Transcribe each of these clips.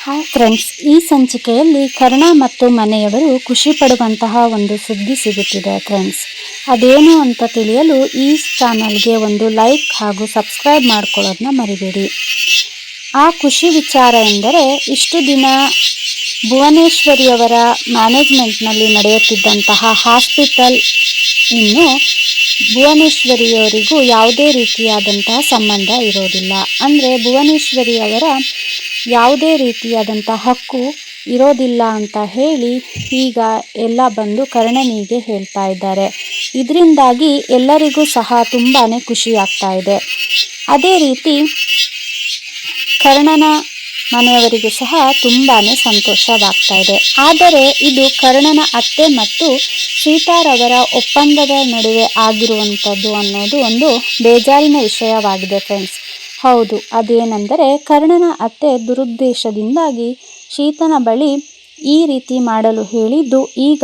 Hi friends, ಈ ಸಂಚಿಕೆಯಲ್ಲಿ ಕರ್ಣ ಮತ್ತು ಮನೆಯವರು ಖುಷಿ ಪಡುವಂತಹ ಒಂದು ಸುದ್ದಿ ಸಿಗುತ್ತಿದೆ ಫ್ರೆಂಡ್ಸ್. ಅದೇನು ಅಂತ ತಿಳಿಯಲು ಈ ಚಾನಲ್ಗೆ ಒಂದು ಲೈಕ್ ಹಾಗೂ ಸಬ್ಸ್ಕ್ರೈಬ್ ಮಾಡ್ಕೊಳ್ಳೋದನ್ನ ಮರಿಬೇಡಿ. ಆ ಖುಷಿ ವಿಚಾರ ಎಂದರೆ, ಇಷ್ಟು ದಿನ ಭುವನೇಶ್ವರಿಯವರ ಮ್ಯಾನೇಜ್ಮೆಂಟ್ನಲ್ಲಿ ನಡೆಯುತ್ತಿದ್ದಂತಹ ಹಾಸ್ಪಿಟಲ್ ಇನ್ನು ಭುವನೇಶ್ವರಿಯವರಿಗೂ ಯಾವುದೇ ರೀತಿಯಾದಂತಹ ಸಂಬಂಧ ಇರೋದಿಲ್ಲ. ಅಂದರೆ ಭುವನೇಶ್ವರಿಯವರ ಯಾವುದೇ ರೀತಿಯಾದಂಥ ಹಕ್ಕು ಇರೋದಿಲ್ಲ ಅಂತ ಹೇಳಿ ಈಗ ಎಲ್ಲ ಬಂದು ಕರ್ಣನಿಗೆ ಹೇಳ್ತಾ ಇದ್ದಾರೆ. ಇದರಿಂದಾಗಿ ಎಲ್ಲರಿಗೂ ಸಹ ತುಂಬಾ ಖುಷಿ ಆಗ್ತಾ ಇದೆ. ಅದೇ ರೀತಿ ಕರ್ಣನ ಮನೆಯವರಿಗೂ ಸಹ ತುಂಬಾ ಸಂತೋಷವಾಗ್ತಾ ಇದೆ. ಆದರೆ ಇದು ಕರ್ಣನ ಅತ್ತೆ ಮತ್ತು ಸೀತಾರವರ ಒಪ್ಪಂದದ ನಡುವೆ ಆಗಿರುವಂಥದ್ದು ಅನ್ನೋದು ಒಂದು ಬೇಜಾರಿನ ವಿಷಯವಾಗಿದೆ ಫ್ರೆಂಡ್ಸ್. ಹೌದು, ಅದೇನೆಂದರೆ ಕರ್ಣನ ಅತ್ತೆ ದುರುದ್ದೇಶದಿಂದಾಗಿ ಸೀತನ ಬಳಿ ಈ ರೀತಿ ಮಾಡಲು ಹೇಳಿದ್ದು ಈಗ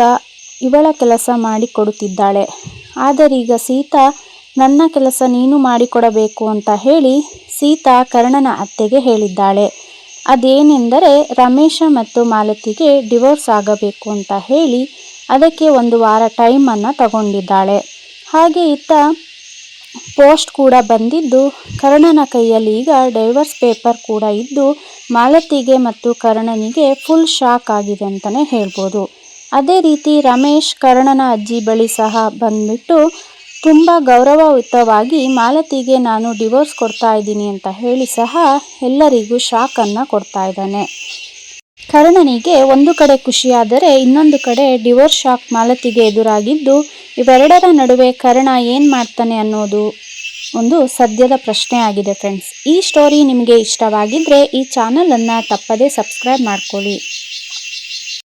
ಇವಳ ಕೆಲಸ ಮಾಡಿಕೊಡುತ್ತಿದ್ದಾಳೆ. ಆದರೀಗ ಸೀತಾ ನನ್ನ ಕೆಲಸ ನೀನು ಮಾಡಿಕೊಡಬೇಕು ಅಂತ ಹೇಳಿ ಸೀತಾ ಕರ್ಣನ ಅತ್ತೆಗೆ ಹೇಳಿದ್ದಾಳೆ. ಅದೇನೆಂದರೆ ರಮೇಶ ಮತ್ತು ಮಾಲತಿಗೆ ಡಿವೋರ್ಸ್ ಆಗಬೇಕು ಅಂತ ಹೇಳಿ ಅದಕ್ಕೆ 1 ವಾರ ಟೈಮನ್ನು ತಗೊಂಡಿದ್ದಾಳೆ. ಹಾಗೆ ಇತ್ತ ಪೋಸ್ಟ್ ಕೂಡ ಬಂದಿದ್ದು ಕರ್ಣನ ಕೈಯಲ್ಲಿ ಈಗ ಡೈವರ್ಸ್ ಪೇಪರ್ ಕೂಡ ಇದ್ದು ಮಾಲತಿಗೆ ಮತ್ತು ಕರ್ಣನಿಗೆ ಫುಲ್ ಶಾಕ್ ಆಗಿದೆ ಅಂತಲೇ ಹೇಳ್ಬೋದು. ಅದೇ ರೀತಿ ರಮೇಶ್ ಕರ್ಣನ ಅಜ್ಜಿ ಬಳಿ ಸಹ ಬಂದ್ಬಿಟ್ಟು ತುಂಬ ಗೌರವಯುತವಾಗಿ ಮಾಲತಿಗೆ ನಾನು ಡಿವೋರ್ಸ್ ಕೊಡ್ತಾ ಇದ್ದೀನಿ ಅಂತ ಹೇಳಿ ಸಹ ಎಲ್ಲರಿಗೂ ಶಾಕನ್ನು ಕೊಡ್ತಾ ಇದ್ದಾನೆ. ಕರ್ಣನಿಗೆ ಒಂದು ಕಡೆ ಖುಷಿಯಾದರೆ ಇನ್ನೊಂದು ಕಡೆ ಡಿವೋರ್ಸ್ ಶಾಕ್ ಮಾಲತಿಗೆ ಎದುರಾಗಿದ್ದು ಇವೆರಡರ ನಡುವೆ ಕರ್ಣ ಏನು ಮಾಡ್ತಾನೆ ಅನ್ನೋದು ಒಂದು ಸದ್ಯದ ಪ್ರಶ್ನೆ ಆಗಿದೆ ಫ್ರೆಂಡ್ಸ್. ಈ ಸ್ಟೋರಿ ನಿಮಗೆ ಇಷ್ಟವಾಗಿದ್ದರೆ ಈ ಚಾನಲನ್ನು ತಪ್ಪದೇ ಸಬ್ಸ್ಕ್ರೈಬ್ ಮಾಡ್ಕೊಳ್ಳಿ.